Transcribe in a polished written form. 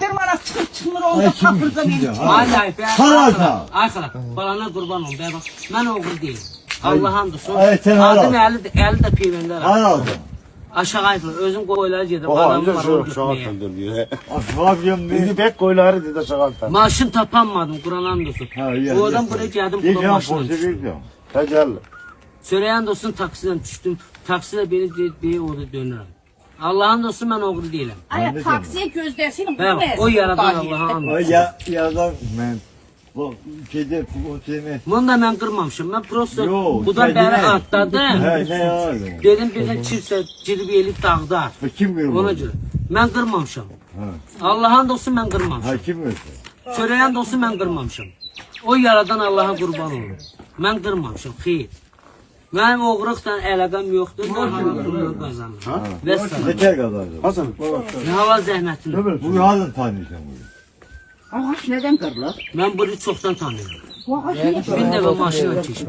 bir manat çıxır onda tapırda verir. Ay Harasa. ay xala. Balana qurban ol. Bəy bax. Mən oğru deyim. Allah hamdolsun. Ay, sen hala. Adım 50 də peyvəndə. Harasa. Aşağı ayıfır. Özüm qoylara gedim. Oha, Adamım önce var. şu onu şahat götürməyə. döndürüyor. Abim Dedi pek koyları dedi şahat. Maşın tapanmadım. Kur'an hamdolsun. Ha, iyi, O adam iyi. buraya geldim. Bir Kur'an yan maşına porsu düştüm. veriyorum. Tecelli. Söyleyen dostum taksiden düştüm. Takside beni bir orada dönürüm. Allah'ın dostum ben oğru değilim. Ay taksiye gözlersin. Ben o yaradan Allah'ın. Ay ya yadan ben. Bu kedi o seni. Bunu da ben kırmamışım. Ben prosto Yo, bu da sen beni yine- atladı. He ne ya? Dedim birden çirse cilviyeli dağda. Kim görüyor? Ona göre. Ben kırmamışım. Ha. Allah'ın dostum ben kırmamışım. Ha kim görüyor? Söyleyen dostum ben kırmamışım. O yaradan Allah'a kurban olur. Ben kırmamışım. Xeyr. Benim oğruqdan əlaqəm yoxdur. Ben hava pulunu kazanırım. Vəssalam. Yeter kazandı. Hasan. Ne hava zəhmətini. Bu hazır tanıyorsun bunu. Ağaç neden kırılır? Ben bunu çoktan tanıyorum. Bu ağaç niye Bir de ben maşına çeşmişim.